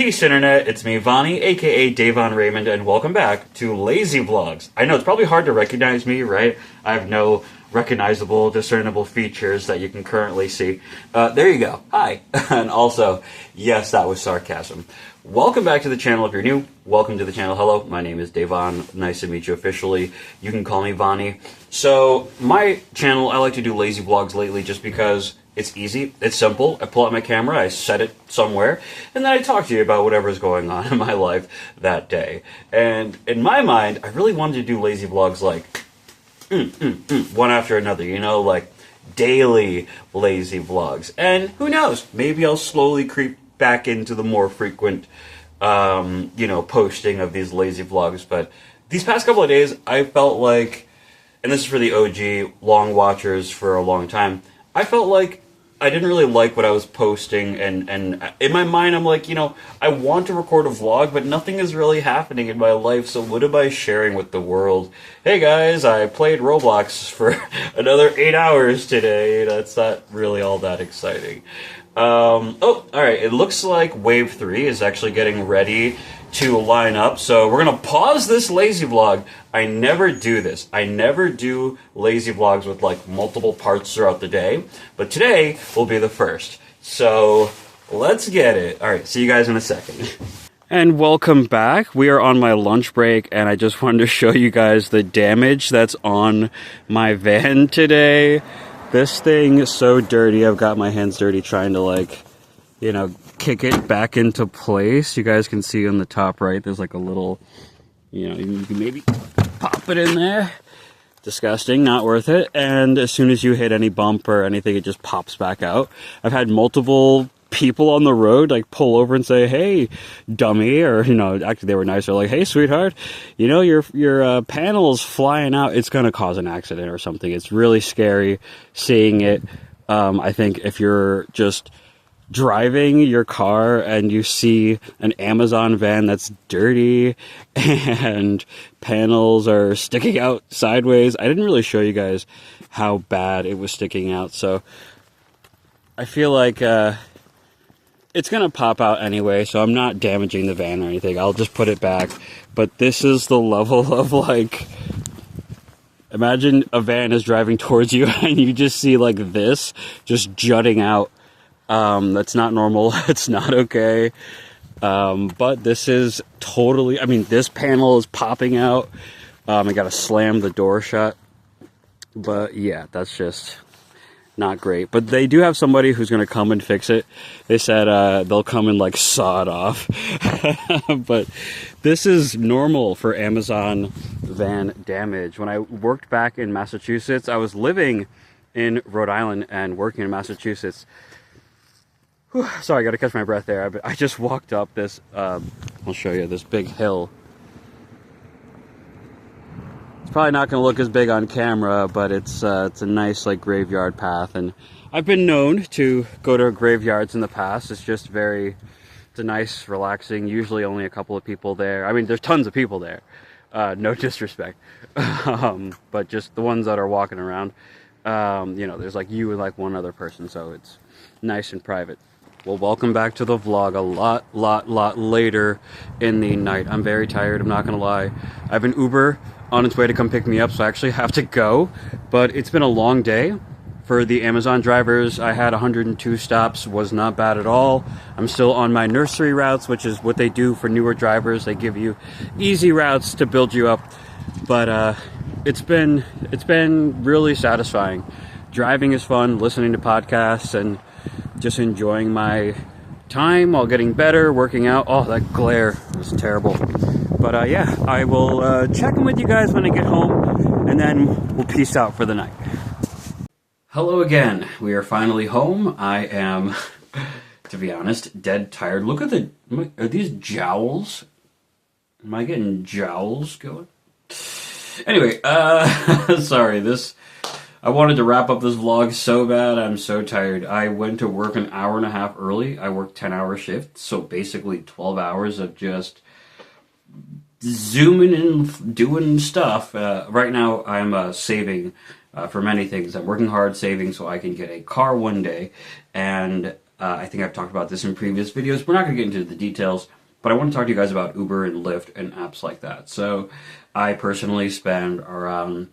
Peace, Internet. It's me, Vonnie, aka Davon Raymond, and welcome back to Lazy Vlogs. I know it's probably hard to recognize me, right? I have no recognizable, discernible features that you can currently see. There you go. Hi. And also, yes, that was sarcasm. Welcome back to the channel if you're new. Welcome to the channel. Hello, my name is Davon. Nice to meet you officially. You can call me Vonnie. So, my channel, I like to do lazy vlogs lately just because it's easy, it's simple. I pull out my camera, I set it somewhere, and then I talk to you about whatever's going on in my life that day. And in my mind, I really wanted to do lazy vlogs like one after another, you know, like daily lazy vlogs. And who knows, maybe I'll slowly creep back into the more frequent, posting of these lazy vlogs. But these past couple of days, I felt like, and this is for the OG long watchers for a long time, I felt like I didn't really like what I was posting, and in my mind I'm like, I want to record a vlog, but nothing is really happening in my life, so what am I sharing with the world? Hey guys, I played Roblox for another 8 hours today. That's not really all that exciting. Alright, it looks like Wave 3 is actually getting ready to line up, so we're gonna pause this lazy vlog. I never do this. I never do lazy vlogs with like multiple parts throughout the day, but today will be the first. So let's get it. Alright, see you guys in a second. And welcome back. We are on my lunch break, and I just wanted to show you guys the damage that's on my van today. This thing is so dirty. I've got my hands dirty trying to kick it back into place. You guys can see on the top right, there's like a little, you can maybe pop it in there. Disgusting, not worth it. And as soon as you hit any bump or anything, it just pops back out. I've had multiple people on the road like pull over and say, "Hey, dummy," or actually they were nicer, like, "Hey, sweetheart, your panel's flying out. It's gonna cause an accident or something." It's really scary seeing it. I think if you're just driving your car and you see an Amazon van that's dirty and panels are sticking out sideways. I didn't really show you guys how bad it was sticking out, so I feel like it's gonna pop out anyway, so I'm not damaging the van or anything. I'll just put it back. But this is the level of imagine a van is driving towards you and you just see like this just jutting out. That's not normal. It's not okay. But this is totally, this panel is popping out. I gotta slam the door shut. But yeah, that's just not great. But they do have somebody who's gonna come and fix it. They said, they'll come and saw it off. But this is normal for Amazon van damage. When I worked back in Massachusetts, I was living in Rhode Island and working in Massachusetts. Sorry, I gotta catch my breath there. I just walked up this, I'll show you, this big hill. It's probably not gonna look as big on camera, but it's a nice graveyard path, and I've been known to go to graveyards in the past. It's just it's a nice, relaxing, usually only a couple of people there. There's tons of people there, no disrespect, but just the ones that are walking around. There's you and one other person, so it's nice and private. Well, welcome back to the vlog a lot later in the night. I'm very tired, I'm not gonna lie. I have an Uber on its way to come pick me up, so I actually have to go. But it's been a long day for the Amazon drivers. I had 102 stops, was not bad at all. I'm still on my nursery routes, which is what they do for newer drivers. They give you easy routes to build you up. But it's been really satisfying. Driving is fun, listening to podcasts, and just enjoying my time while getting better, working out. Oh, that glare was terrible. But yeah, I will check in with you guys when I get home, and then we'll peace out for the night. Hello again. We are finally home. I am, to be honest, dead tired. Look at are these jowls? Am I getting jowls going? Anyway, sorry, I wanted to wrap up this vlog so bad. I'm so tired. I went to work an hour and a half early. I worked 10-hour shifts, so basically 12 hours of just zooming and doing stuff. Right now, I'm saving for many things. I'm working hard saving so I can get a car one day, and I think I've talked about this in previous videos. We're not going to get into the details, but I want to talk to you guys about Uber and Lyft and apps like that. So I personally spend around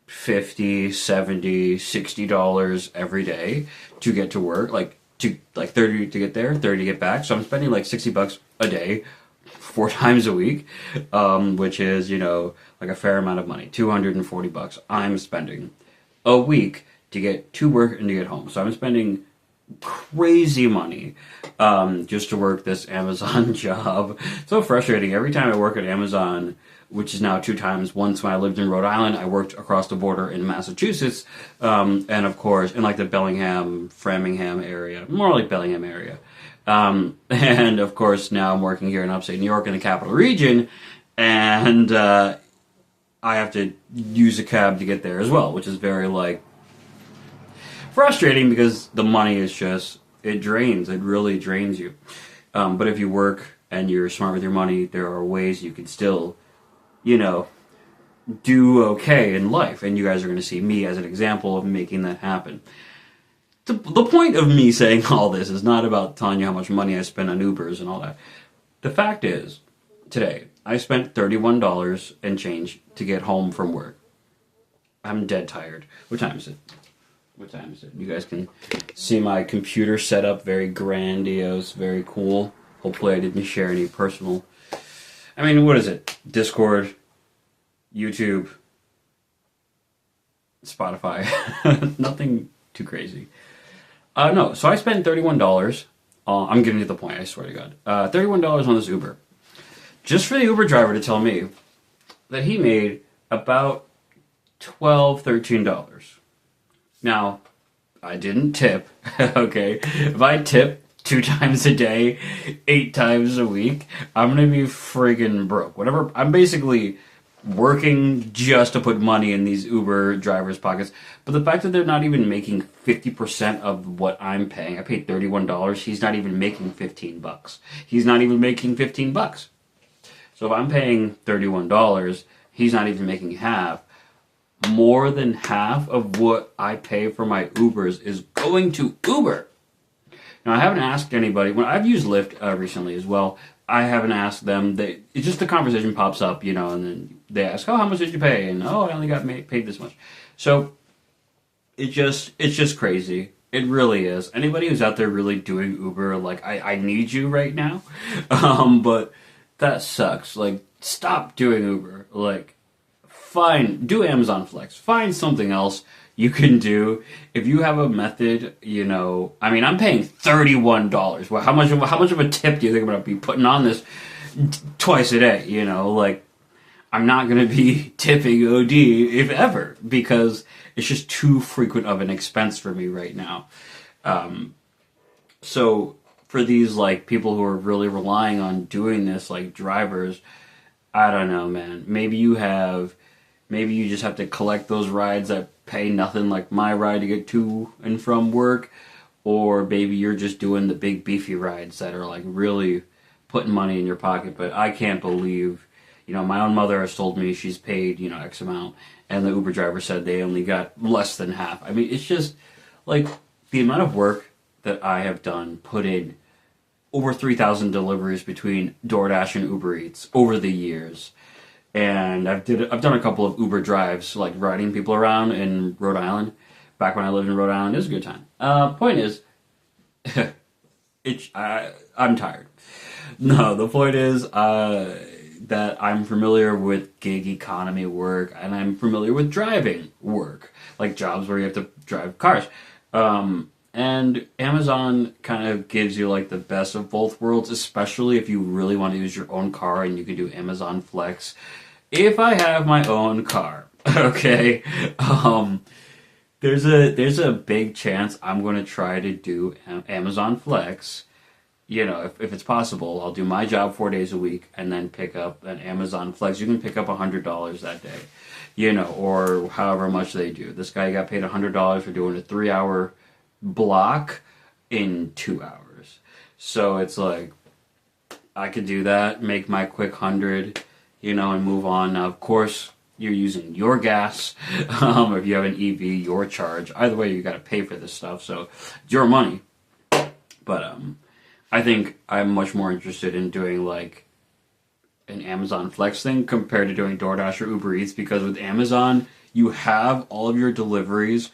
$50, $70, $60 every day to get to work, like 30 to get there, 30 to get back. So I'm spending like $60 a day, 4 times a week, which is, like a fair amount of money. $240 I'm spending a week to get to work and to get home. So I'm spending crazy money just to work this Amazon job. So frustrating. Every time I work at Amazon, which is now 2 times. Once when I lived in Rhode Island, I worked across the border in Massachusetts, and of course in like the Bellingham, Framingham area, more like Bellingham area. And of course now I'm working here in upstate New York in the capital region, and I have to use a cab to get there as well, which is very frustrating because the money is just, it really drains you. But if you work and you're smart with your money, there are ways you can still, do okay in life. And you guys are going to see me as an example of making that happen. The point of me saying all this is not about telling you how much money I spend on Ubers and all that. The fact is, today, I spent $31 and change to get home from work. I'm dead tired. What time is it? You guys can see my computer setup, very grandiose, very cool. Hopefully I didn't share any personal... what is it? Discord, YouTube, Spotify. Nothing too crazy. No, so I spent $31. I'm getting to the point, I swear to God. $31 on this Uber. Just for the Uber driver to tell me that he made about $12, $13. Now, I didn't tip, okay? If I tip 2 times a day, 8 times a week, I'm gonna be friggin' broke. Whatever, I'm basically working just to put money in these Uber drivers' pockets. But the fact that they're not even making 50% of what I'm paying, I paid $31, he's not even making $15. He's not even making $15. So if I'm paying $31, he's not even making half. More than half of what I pay for my Ubers is going to Uber. Now, I haven't asked anybody. When I've used Lyft recently as well, I haven't asked them. It's just the conversation pops up, and then they ask, "Oh, how much did you pay?" And "Oh, I only got paid this much." So it's just crazy. It really is. Anybody who's out there really doing Uber, I need you right now. But that sucks. Stop doing Uber. Do Amazon Flex. Find something else you can do. If you have a method, I'm paying $31. Well, how much of a tip do you think I'm going to be putting on this twice a day? I'm not going to be tipping OD, if ever, because it's just too frequent of an expense for me right now. So for these people who are really relying on doing this, like drivers, I don't know, man. Maybe you just have to collect those rides that pay nothing, like my ride to get to and from work, or maybe you're just doing the big beefy rides that are really putting money in your pocket. But I can't believe, my own mother has told me she's paid, X amount, and the Uber driver said they only got less than half. It's just the amount of work that I have done, put in over 3,000 deliveries between DoorDash and Uber Eats over the years. And I've done a couple of Uber drives, riding people around in Rhode Island. Back when I lived in Rhode Island, it was a good time. Point is, I'm tired. No, the point is that I'm familiar with gig economy work, and I'm familiar with driving work, like jobs where you have to drive cars. And Amazon kind of gives you the best of both worlds, especially if you really want to use your own car, and you can do Amazon Flex. If I have my own car, okay, there's a big chance I'm going to try to do Amazon Flex. If it's possible, I'll do my job 4 days a week and then pick up an Amazon Flex. You can pick up $100 that day, or however much they do. This guy got paid $100 for doing a 3-hour block in 2 hours. So it's I could do that, make my quick 100, and move on. Now, of course, you're using your gas. If you have an EV, your charge. Either way, you got to pay for this stuff, so it's your money. But I think I'm much more interested in doing like an Amazon Flex thing compared to doing DoorDash or Uber Eats, because with Amazon you have all of your deliveries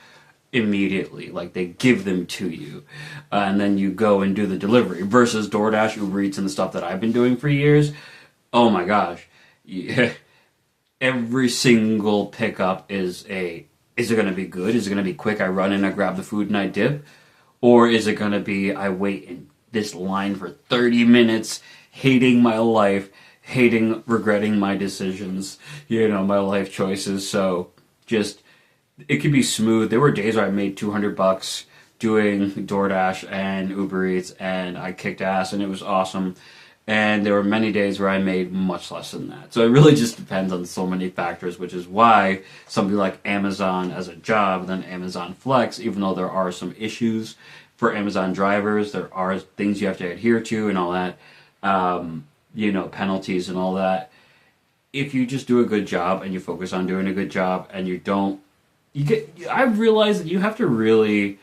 immediately, like they give them to you, and then you go and do the delivery. Versus DoorDash, Uber Eats, and the stuff that I've been doing for years. Oh my gosh, yeah, every single pickup is a. Is it going to be good? Is it going to be quick? I run in, I grab the food, and I dip, or is it going to be I wait in this line for 30 minutes, hating my life, regretting my decisions, my life choices. So just it could be smooth. There were days where I made $200 doing DoorDash and Uber Eats, and I kicked ass, and it was awesome. And there were many days where I made much less than that. So it really just depends on so many factors, which is why something like Amazon as a job, then Amazon Flex, even though there are some issues for Amazon drivers, there are things you have to adhere to and all that, penalties and all that. If you just do a good job and you focus on doing a good job and I've realized that you have to really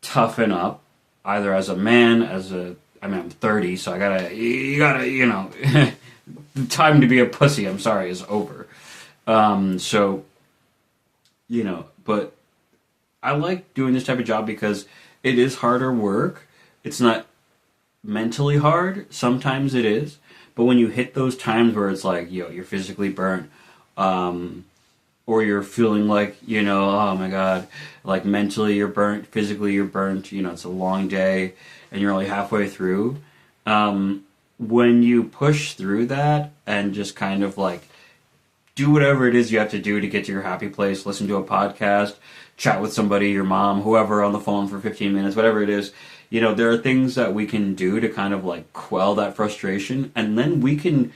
toughen up, either as a man, I'm 30, so you gotta, the time to be a pussy, I'm sorry, is over. But I like doing this type of job because it is harder work. It's not mentally hard. Sometimes it is. But when you hit those times where it's like, you're physically burnt, or you're feeling like, oh my God, like mentally you're burnt, physically you're burnt, it's a long day, and you're only halfway through. When you push through that and just kind of like do whatever it is you have to do to get to your happy place, listen to a podcast, chat with somebody, your mom, whoever, on the phone for 15 minutes, whatever it is, there are things that we can do to kind of like quell that frustration, and then we can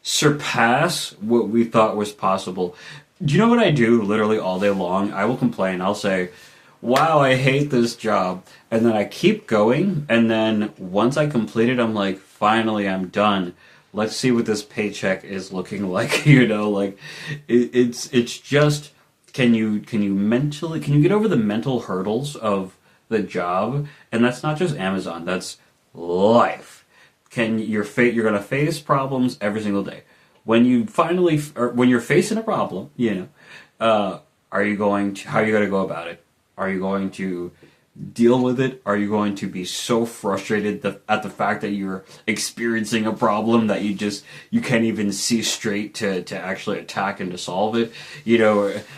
surpass what we thought was possible. Do you know what I do literally all day long? I will complain. I'll say, wow, I hate this job. And then I keep going. And then once I complete it, I'm like, finally, I'm done. Let's see what this paycheck is looking like. It's just, can you get over the mental hurdles of the job? And that's not just Amazon. That's life. You're going to face problems every single day. When you're facing a problem, how are you going to go about it? Are you going to deal with it? Are you going to be so frustrated at the fact that you're experiencing a problem that you can't even see straight to actually attack and to solve it?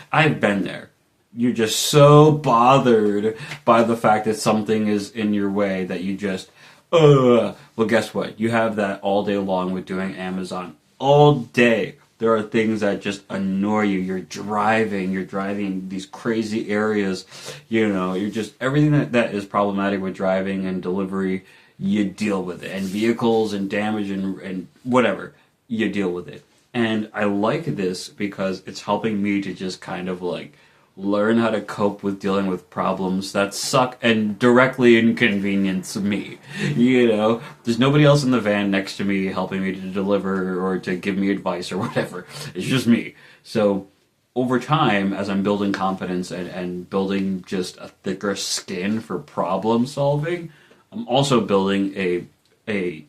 I've been there. You're just so bothered by the fact that something is in your way that you just, well, guess what? You have that all day long with doing Amazon. All day. There are things that just annoy you. You're driving these crazy areas. You're just, everything that is problematic with driving and delivery, you deal with it. And vehicles and damage and whatever, you deal with it. And I like this because it's helping me to just kind of like learn how to cope with dealing with problems that suck and directly inconvenience me. There's nobody else in the van next to me helping me to deliver or to give me advice or whatever. It's just me. So over time, as I'm building confidence and building just a thicker skin for problem solving, I'm also building a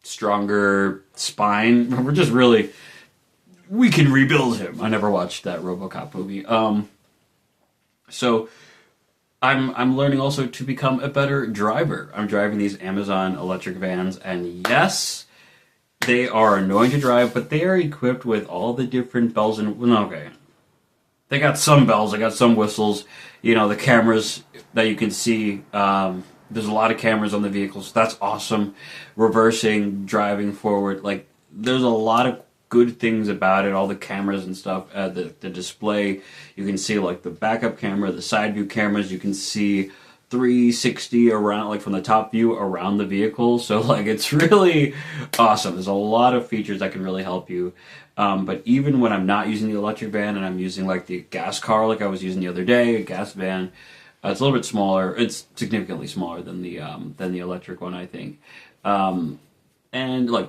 stronger spine. We can rebuild him. I never watched that RoboCop movie. So I'm learning also to become a better driver. I'm driving these Amazon electric vans, and yes, they are annoying to drive, but they are equipped with all the different bells and... Okay. They got some bells, they got some whistles, the cameras that you can see. There's a lot of cameras on the vehicles. That's awesome. Reversing, driving forward, there's a lot of good things about it, all the cameras and stuff, the display, you can see the backup camera, the side view cameras, you can see 360 around, from the top view around the vehicle, so it's really awesome. There's a lot of features that can really help you, but even when I'm not using the electric van and I'm using the gas car I was using the other day, a gas van, it's a little bit smaller, it's significantly smaller than the electric one, I think, and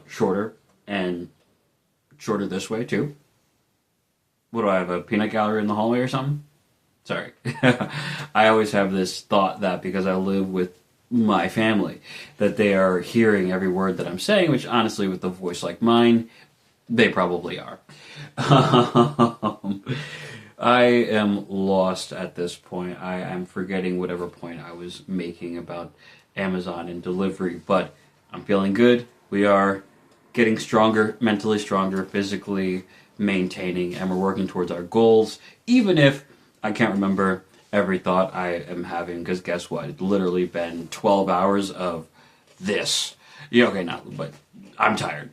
shorter, and shorter this way, too. What do I have, a peanut gallery in the hallway or something? Sorry. I always have this thought that because I live with my family, that they are hearing every word that I'm saying, which honestly, with a voice like mine, they probably are. I am lost at this point. I am forgetting whatever point I was making about Amazon and delivery, but I'm feeling good. We are getting stronger, mentally stronger, physically maintaining, and we're working towards our goals, even if I can't remember every thought I am having, because guess what? It's literally been 12 hours of this. Yeah, okay, not, but I'm tired.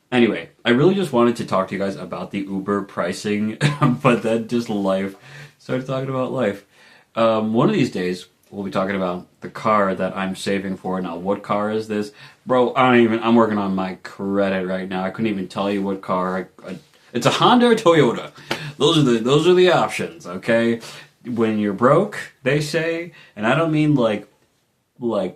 Anyway, I really just wanted to talk to you guys about the Uber pricing, but then just life. Started talking about life. One of these days, we'll be talking about the car that I'm saving for. Now, what car is this? Bro, I'm working on my credit right now. I couldn't even tell you what car. It's a Honda or Toyota. Those are the options, okay? When you're broke, they say, and I don't mean like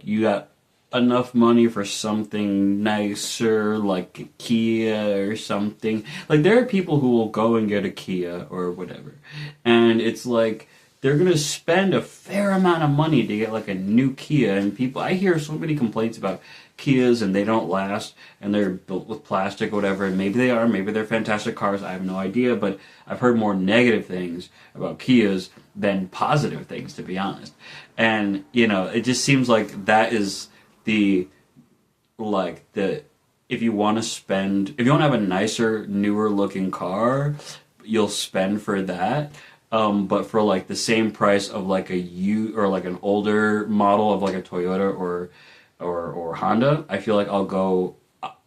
you got enough money for something nicer, like a Kia or something. Like, there are people who will go and get a Kia or whatever, and it's like they're gonna spend a fair amount of money to get like a new Kia. And people, I hear so many complaints about Kias, and they don't last, and they're built with plastic or whatever. And maybe they are, maybe they're fantastic cars. I have no idea, but I've heard more negative things about Kias than positive things, to be honest. And it just seems like that is the if you want to have a nicer, newer looking car, you'll spend for that. But for like the same price of like or like an older model of like a Toyota or Honda, I feel like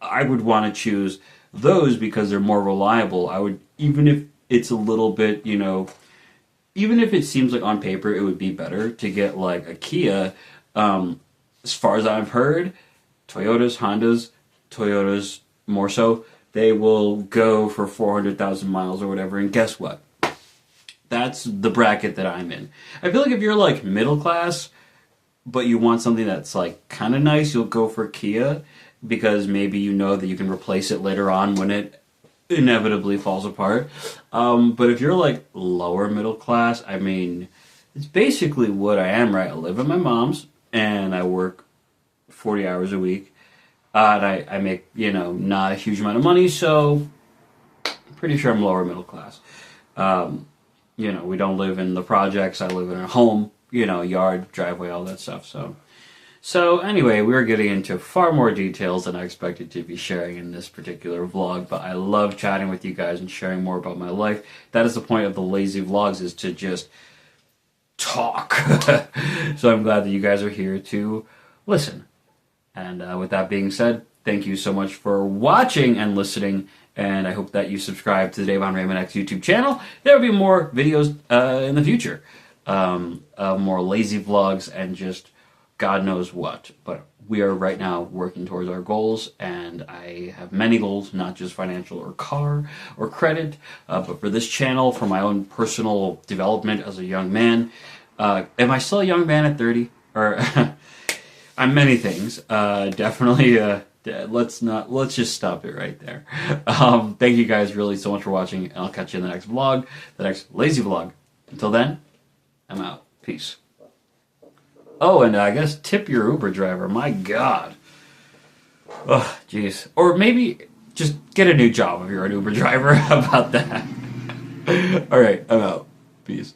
I would want to choose those because they're more reliable. I would, even if it's a little bit, even if it seems like on paper it would be better to get like a Kia. As far as I've heard, Toyotas more so, they will go for 400,000 miles or whatever. And guess what? That's the bracket that I'm in. I feel like if you're like middle class, but you want something that's like kind of nice, you'll go for Kia, because maybe you know that you can replace it later on when it inevitably falls apart. But if you're like lower middle class, I mean, it's basically what I am, right? I live at my mom's, and I work 40 hours a week. And I make, not a huge amount of money, so I'm pretty sure I'm lower middle class. We don't live in the projects. I live in a home, yard, driveway, all that stuff. So anyway, we're getting into far more details than I expected to be sharing in this particular vlog, but I love chatting with you guys and sharing more about my life. That is the point of the lazy vlogs, is to just talk. So I'm glad that you guys are here to listen. And with that being said, thank you so much for watching and listening, and I hope that you subscribe to the Dave on Raymond X YouTube channel. There will be more videos in the future, more lazy vlogs and just God knows what. But we are right now working towards our goals, and I have many goals, not just financial or car or credit, but for this channel, for my own personal development as a young man. Am I still a young man at 30? Or I'm many things. Definitely. Let's just stop it right there. Thank you guys really so much for watching, and I'll catch you in the next vlog, the next lazy vlog. Until then, I'm out. Peace. Oh, and I guess tip your Uber driver. My God. Oh, jeez. Or maybe just get a new job if you're an Uber driver. How about that? All right, I'm out. Peace.